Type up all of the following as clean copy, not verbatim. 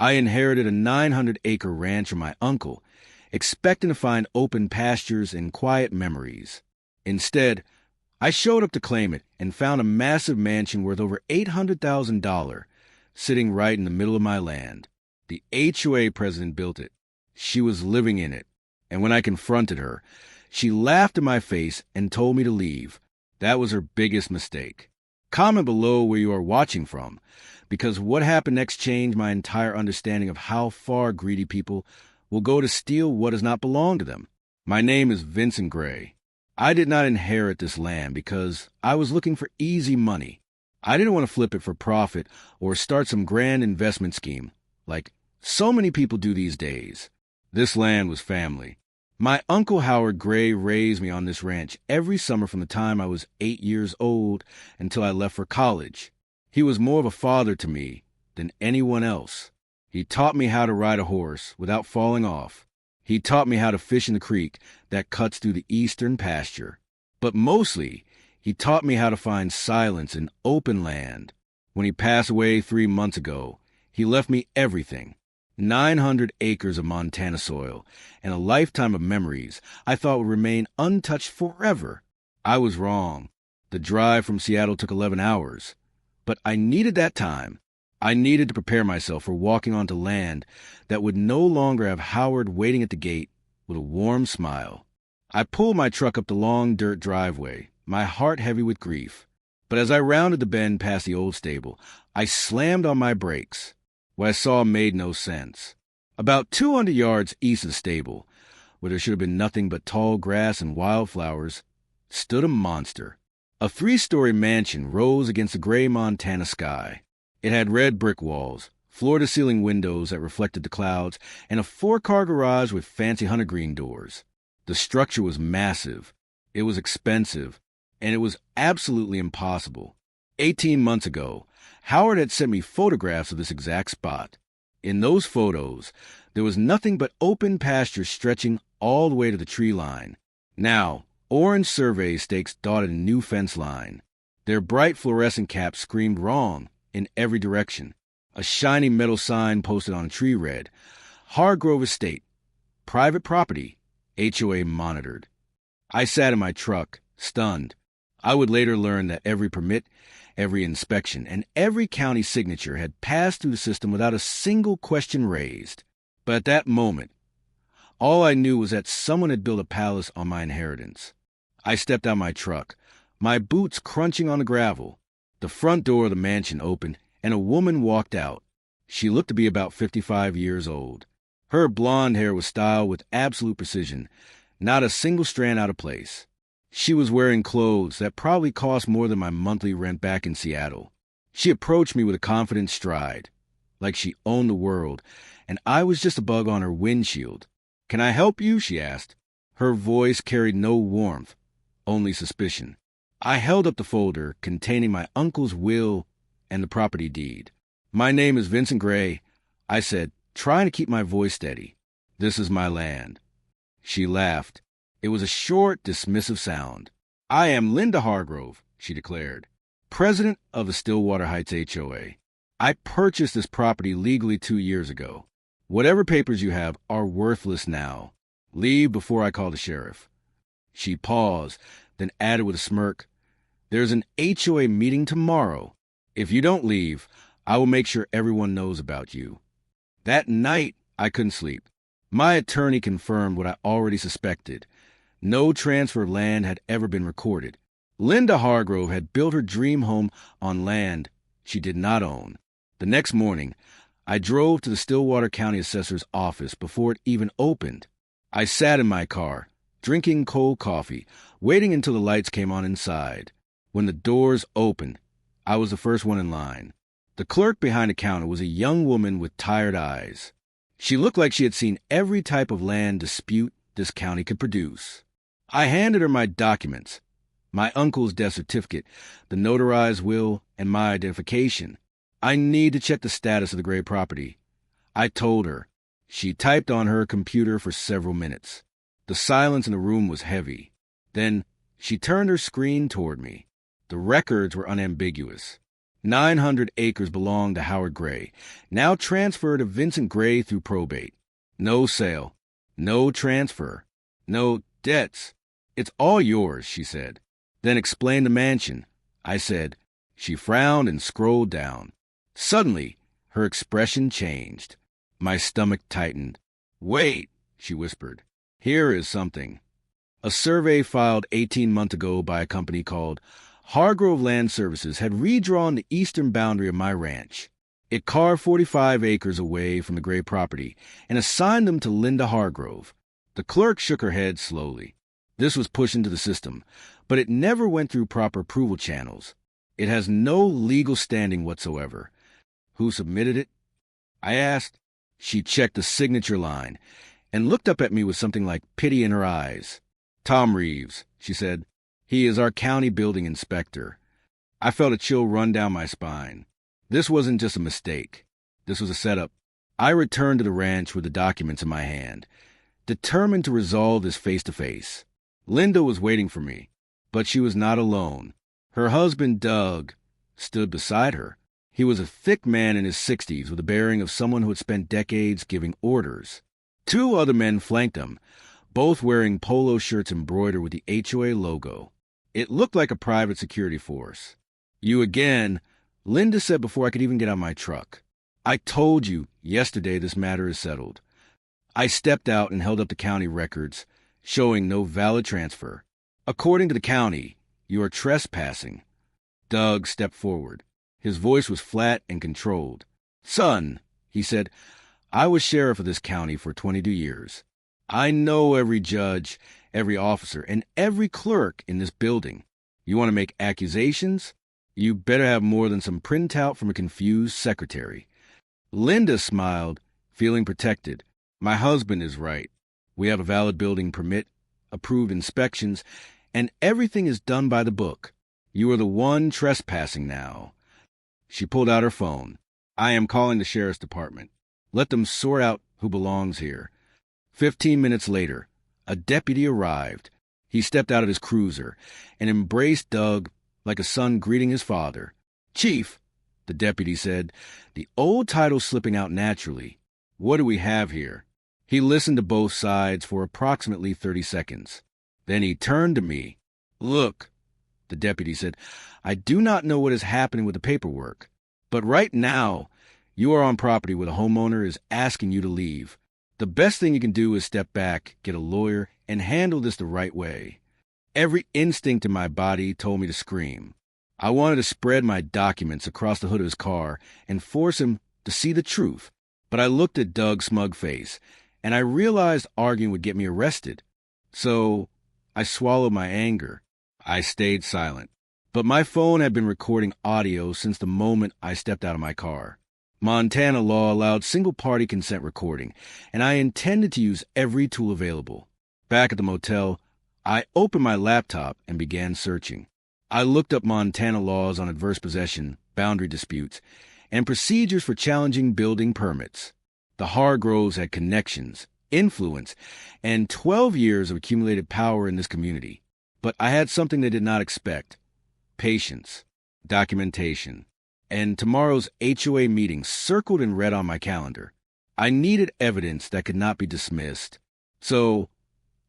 I inherited a 900-acre ranch from my uncle, expecting to find open pastures and quiet memories. Instead, I showed up to claim it and found a massive mansion worth over $800,000 sitting right in the middle of my land. The HOA president built it. She was living in it. And when I confronted her, she laughed in my face and told me to leave. That was her biggest mistake. Comment below where you are watching from, because what happened next changed my entire understanding of how far greedy people will go to steal what does not belong to them. My name is Vincent Gray. I did not inherit this land because I was looking for easy money. I didn't want to flip it for profit or start some grand investment scheme, like so many people do these days. This land was family. My Uncle Howard Gray raised me on this ranch every summer from the time I was 8 years old until I left for college. He was more of a father to me than anyone else. He taught me how to ride a horse without falling off. He taught me how to fish in the creek that cuts through the eastern pasture. But mostly, he taught me how to find silence in open land. When he passed away 3 months ago, he left me everything. 900 acres of Montana soil and a lifetime of memories I thought would remain untouched forever. I was wrong. The drive from Seattle took 11 hours. But I needed that time. I needed to prepare myself for walking onto land that would no longer have Howard waiting at the gate with a warm smile. I pulled my truck up the long dirt driveway, my heart heavy with grief. But as I rounded the bend past the old stable, I slammed on my brakes. What I saw made no sense. About 200 yards east of the stable, where there should have been nothing but tall grass and wildflowers, stood a monster. A 3-story mansion rose against the gray Montana sky. It had red brick walls, floor-to-ceiling windows that reflected the clouds, and a 4-car garage with fancy hunter-green doors. The structure was massive. It was expensive, and it was absolutely impossible. 18 months ago, Howard had sent me photographs of this exact spot. In those photos, there was nothing but open pasture stretching all the way to the tree line. Now, orange survey stakes dotted a new fence line. Their bright fluorescent caps screamed wrong in every direction. A shiny metal sign posted on a tree read, Hargrove Estate, private property, HOA monitored. I sat in my truck, stunned. I would later learn that every permit, every inspection, and every county signature had passed through the system without a single question raised. But at that moment, all I knew was that someone had built a palace on my inheritance. I stepped out my truck, my boots crunching on the gravel. The front door of the mansion opened, and a woman walked out. She looked to be about 55 years old. Her blonde hair was styled with absolute precision, not a single strand out of place. She was wearing clothes that probably cost more than my monthly rent back in Seattle. She approached me with a confident stride, like she owned the world, and I was just a bug on her windshield. "Can I help you?" she asked. Her voice carried no warmth, only suspicion. I held up the folder containing my uncle's will and the property deed. "My name is Vincent Gray," I said, trying to keep my voice steady. "This is my land." She laughed. It was a short, dismissive sound. "I am Linda Hargrove," she declared, president of the Stillwater Heights HOA. "I purchased this property legally 2 years ago. Whatever papers you have are worthless now. Leave before I call the sheriff." She paused, then added with a smirk, "There's an HOA meeting tomorrow. If you don't leave, I will make sure everyone knows about you." That night, I couldn't sleep. My attorney confirmed what I already suspected. No transfer of land had ever been recorded. Linda Hargrove had built her dream home on land she did not own. The next morning, I drove to the Stillwater County Assessor's office before it even opened. I sat in my car, drinking cold coffee, waiting until the lights came on inside. When the doors opened, I was the first one in line. The clerk behind the counter was a young woman with tired eyes. She looked like she had seen every type of land dispute this county could produce. I handed her my documents, my uncle's death certificate, the notarized will, and my identification. I need to check the status of the Gray property. I told her. She typed on her computer for several minutes. The silence in the room was heavy. Then she turned her screen toward me. The records were unambiguous. 900 acres belonged to Howard Gray, now transferred to Vincent Gray through probate. No sale, no transfer, no debts. It's all yours, she said. Then explain the mansion. I said. She frowned and scrolled down. Suddenly, her expression changed. My stomach tightened. Wait, she whispered. Here is something. A survey filed 18 months ago by a company called Hargrove Land Services had redrawn the eastern boundary of my ranch. It carved 45 acres away from the Gray property and assigned them to Linda Hargrove. The clerk shook her head slowly. This was pushed into the system, but it never went through proper approval channels. It has no legal standing whatsoever. Who submitted it? I asked. She checked the signature line and looked up at me with something like pity in her eyes. Tom Reeves, she said. He is our county building inspector. I felt a chill run down my spine. This wasn't just a mistake. This was a setup. I returned to the ranch with the documents in my hand, determined to resolve this face-to-face. Linda was waiting for me, but she was not alone. Her husband, Doug, stood beside her. He was a thick man in his 60s with the bearing of someone who had spent decades giving orders. 2 other men flanked him, both wearing polo shirts embroidered with the HOA logo. It looked like a private security force. You again, Linda said before I could even get out of my truck. I told you yesterday this matter is settled. I stepped out and held up the county records, showing no valid transfer. According to the county, you are trespassing. Doug stepped forward. His voice was flat and controlled. Son, he said, I was sheriff of this county for 22 years. I know every judge, every officer, and every clerk in this building. You want to make accusations? You better have more than some printout from a confused secretary. Linda smiled, feeling protected. My husband is right. We have a valid building permit, approved inspections, and everything is done by the book. You are the one trespassing now. She pulled out her phone. I am calling the sheriff's department. Let them sort out who belongs here. 15 minutes later, a deputy arrived. He stepped out of his cruiser and embraced Doug like a son greeting his father. Chief, the deputy said, the old title slipping out naturally. What do we have here? He listened to both sides for approximately 30 seconds. Then he turned to me. Look, the deputy said, I do not know what is happening with the paperwork, but right now you are on property where the homeowner is asking you to leave. The best thing you can do is step back, get a lawyer, and handle this the right way. Every instinct in my body told me to scream. I wanted to spread my documents across the hood of his car and force him to see the truth, but I looked at Doug's smug face, and I realized arguing would get me arrested. So I swallowed my anger. I stayed silent. But my phone had been recording audio since the moment I stepped out of my car. Montana law allowed single-party consent recording, and I intended to use every tool available. Back at the motel, I opened my laptop and began searching. I looked up Montana laws on adverse possession, boundary disputes, and procedures for challenging building permits. The Hargroves had connections, influence, and 12 years of accumulated power in this community. But I had something they did not expect: patience, documentation, and tomorrow's HOA meeting circled in red on my calendar. I needed evidence that could not be dismissed. So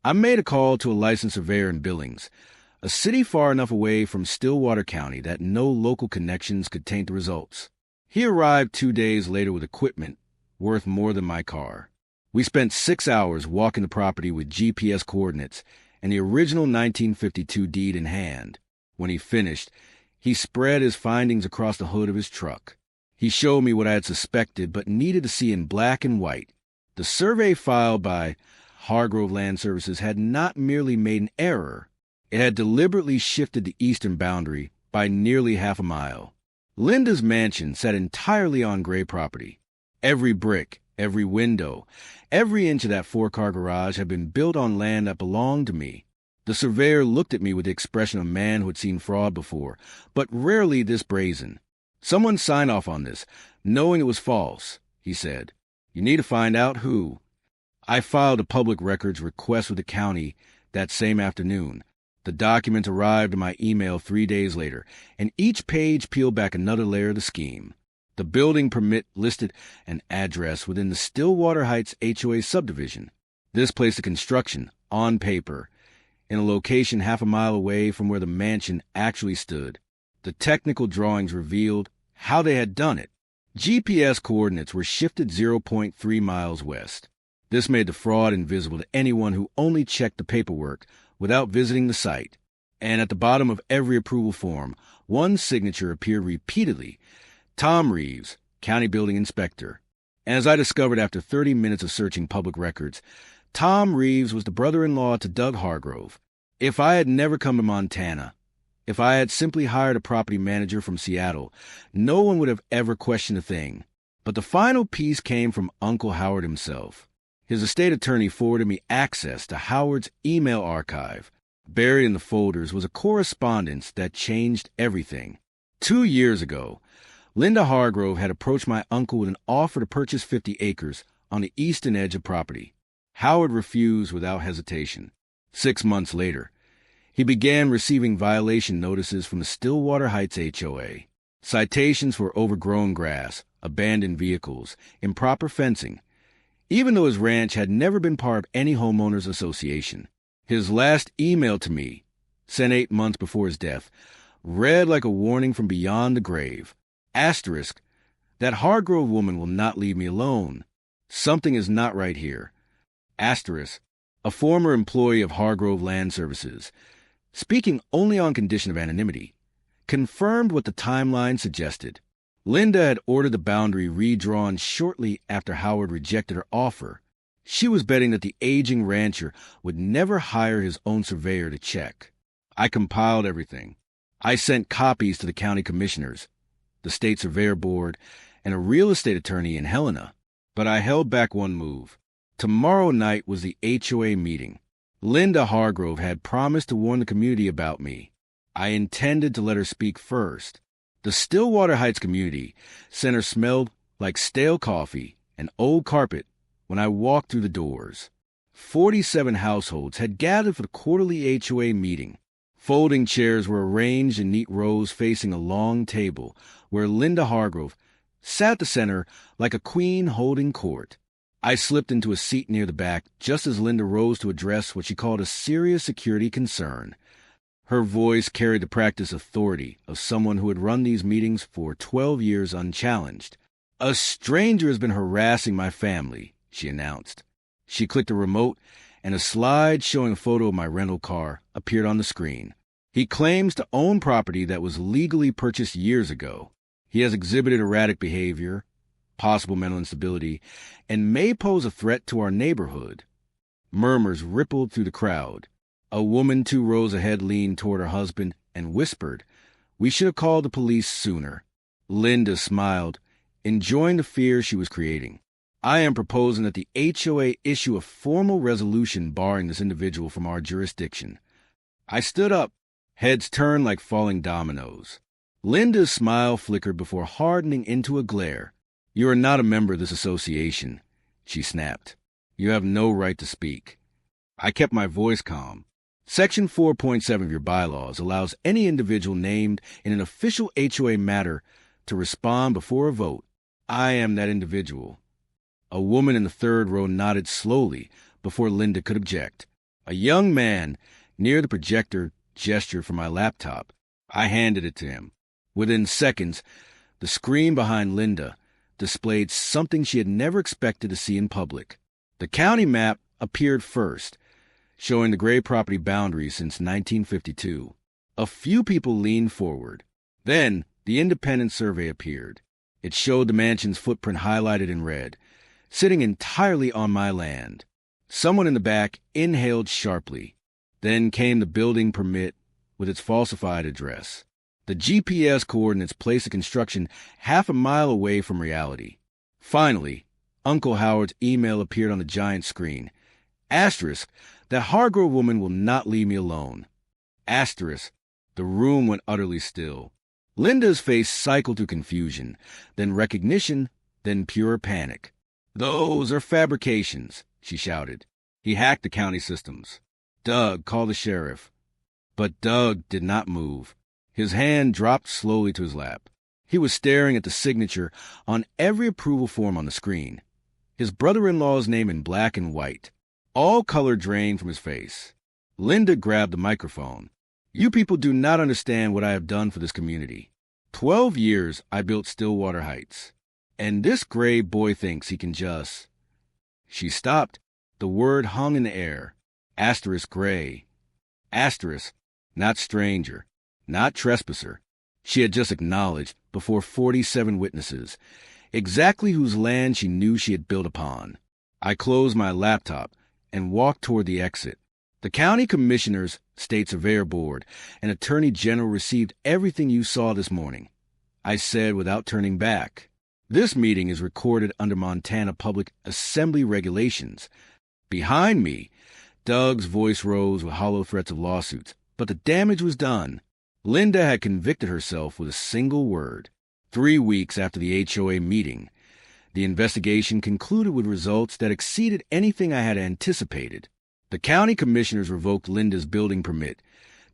I made a call to a licensed surveyor in Billings, a city far enough away from Stillwater County that no local connections could taint the results. He arrived 2 days later with equipment worth more than my car. We spent 6 hours walking the property with GPS coordinates and the original 1952 deed in hand. When he finished, he spread his findings across the hood of his truck. He showed me what I had suspected but needed to see in black and white. The survey filed by Hargrove Land Services had not merely made an error. It had deliberately shifted the eastern boundary by nearly half a mile. Linda's mansion sat entirely on Gray property. Every brick, every window, every inch of that 4-car garage had been built on land that belonged to me. The surveyor looked at me with the expression of a man who had seen fraud before, but rarely this brazen. Someone signed off on this, knowing it was false, he said. You need to find out who. I filed a public records request with the county that same afternoon. The The document arrived in my email 3 days later, and each page peeled back another layer of the scheme. The building permit listed an address within the Stillwater Heights HOA subdivision. This placed the construction, on paper, in a location half a mile away from where the mansion actually stood. The technical drawings revealed how they had done it. GPS coordinates were shifted 0.3 miles west. This made the fraud invisible to anyone who only checked the paperwork without visiting the site. And at the bottom of every approval form, one signature appeared repeatedly: Tom Reeves, County Building Inspector. And as I discovered after 30 minutes of searching public records, Tom Reeves was the brother-in-law to Doug Hargrove. If I had never come to Montana, if I had simply hired a property manager from Seattle, no one would have ever questioned a thing. But the final piece came from Uncle Howard himself. His estate attorney forwarded me access to Howard's email archive. Buried in the folders was a correspondence that changed everything. 2 years ago, Linda Hargrove had approached my uncle with an offer to purchase 50 acres on the eastern edge of property. Howard refused without hesitation. 6 months later, he began receiving violation notices from the Stillwater Heights HOA. Citations for overgrown grass, abandoned vehicles, improper fencing, even though his ranch had never been part of any homeowners association. His last email to me, sent 8 months before his death, read like a warning from beyond the grave. Asterisk, that Hargrove woman will not leave me alone. Something is not right here. Asterisk, a former employee of Hargrove Land Services, speaking only on condition of anonymity, confirmed what the timeline suggested. Linda had ordered the boundary redrawn shortly after Howard rejected her offer. She was betting that the aging rancher would never hire his own surveyor to check. I compiled everything. I sent copies to the county commissioners, the state surveyor board, and a real estate attorney in Helena. But I held back one move. Tomorrow night was the HOA meeting. Linda Hargrove had promised to warn the community about me. I intended to let her speak first. The Stillwater Heights Community Center smelled like stale coffee and old carpet when I walked through the doors. 47 households had gathered for the quarterly HOA meeting. Folding chairs were arranged in neat rows facing a long table where Linda Hargrove sat at the center like a queen holding court. I slipped into a seat near the back just as Linda rose to address what she called a serious security concern. Her voice carried the practiced authority of someone who had run these meetings for 12 years unchallenged. "A stranger has been harassing my family," she announced. She clicked a remote, and a slide showing a photo of my rental car appeared on the screen. "He claims to own property that was legally purchased years ago. He has exhibited erratic behavior, possible mental instability, and may pose a threat to our neighborhood." Murmurs rippled through the crowd. A woman 2 rows ahead leaned toward her husband and whispered, "We should have called the police sooner." Linda smiled, enjoying the fear she was creating. "I am proposing that the HOA issue a formal resolution barring this individual from our jurisdiction." I stood up, heads turned like falling dominoes. Linda's smile flickered before hardening into a glare. "You are not a member of this association," she snapped. "You have no right to speak." I kept my voice calm. Section 4.7 of your bylaws allows any individual named in an official HOA matter to respond before a vote. I am that individual. A woman in the 3rd row nodded slowly before Linda could object. A young man near the projector gestured for my laptop. I handed it to him. Within seconds, the screen behind Linda displayed something she had never expected to see in public. The county map appeared first, showing the gray property boundaries since 1952. A few people leaned forward. Then, the independent survey appeared. It showed the mansion's footprint highlighted in red, sitting entirely on my land. Someone in the back inhaled sharply. Then came the building permit with its falsified address. The GPS coordinates placed the construction half a mile away from reality. Finally, Uncle Howard's email appeared on the giant screen. Asterisk, that Hargrove woman will not leave me alone. Asterisk, the room went utterly still. Linda's face cycled through confusion, then recognition, then pure panic. "Those are fabrications," she shouted. "He hacked the county systems. Doug, call the sheriff." But Doug did not move. His hand dropped slowly to his lap. He was staring at the signature on every approval form on the screen. His brother-in-law's name in black and white. All color drained from his face. Linda grabbed the microphone. "You people do not understand what I have done for this community. 12 years I built Stillwater Heights. And this gray boy thinks he can just..." She stopped. The word hung in the air. Asterisk gray. Asterisk, not stranger, not trespasser. She had just acknowledged, before 47 witnesses, exactly whose land she knew she had built upon. I closed my laptop and walked toward the exit. The county commissioners, state surveyor board, and attorney general received everything you saw this morning. I said without turning back. This meeting is recorded under Montana Public Assembly regulations. Behind me, Doug's voice rose with hollow threats of lawsuits, but the damage was done. Linda had convicted herself with a single word. 3 weeks after the HOA meeting, the investigation concluded with results that exceeded anything I had anticipated. The county commissioners revoked Linda's building permit,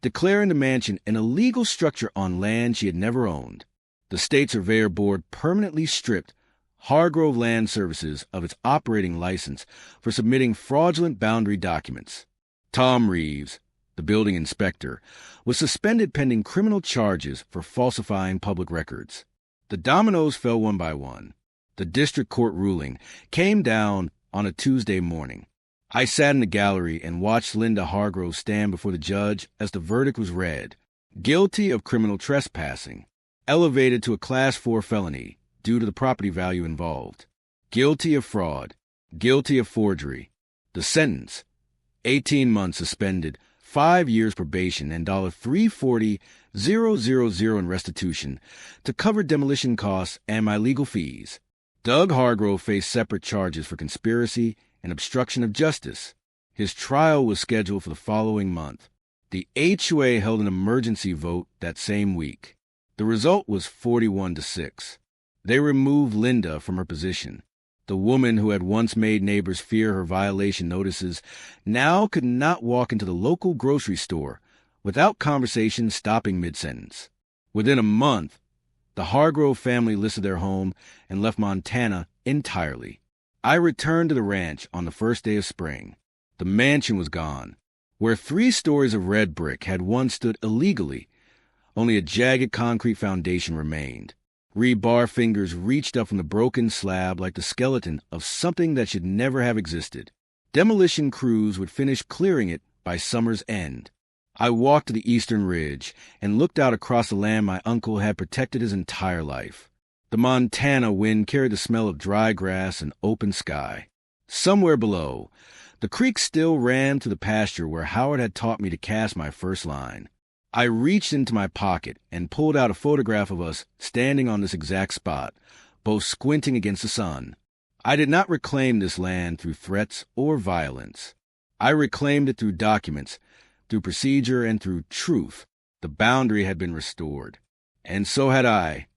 declaring the mansion an illegal structure on land she had never owned. The state surveyor board permanently stripped Hargrove Land Services of its operating license for submitting fraudulent boundary documents. Tom Reeves, the building inspector, was suspended pending criminal charges for falsifying public records. The dominoes fell one by one. The district court ruling came down on a Tuesday morning. I sat in the gallery and watched Linda Hargrove stand before the judge as the verdict was read. Guilty of criminal trespassing, elevated to a Class 4 felony due to the property value involved. Guilty of fraud, guilty of forgery. The sentence, 18 months suspended, 5 years probation, and $340,000 in restitution to cover demolition costs and my legal fees. Doug Hargrove faced separate charges for conspiracy and obstruction of justice. His trial was scheduled for the following month. The HOA held an emergency vote that same week. The result was 41-6. They removed Linda from her position. The woman who had once made neighbors fear her violation notices now could not walk into the local grocery store without conversation stopping mid-sentence. Within a month, the Hargrove family listed their home and left Montana entirely. I returned to the ranch on the first day of spring. The mansion was gone. Where 3 stories of red brick had once stood illegally, only a jagged concrete foundation remained. Rebar fingers reached up from the broken slab like the skeleton of something that should never have existed. Demolition crews would finish clearing it by summer's end. I walked to the eastern ridge and looked out across the land my uncle had protected his entire life. The Montana wind carried the smell of dry grass and open sky. Somewhere below, the creek still ran to the pasture where Howard had taught me to cast my first line. I reached into my pocket and pulled out a photograph of us standing on this exact spot, both squinting against the sun. I did not reclaim this land through threats or violence. I reclaimed it through documents, through procedure, and through truth. The boundary had been restored. And so had I.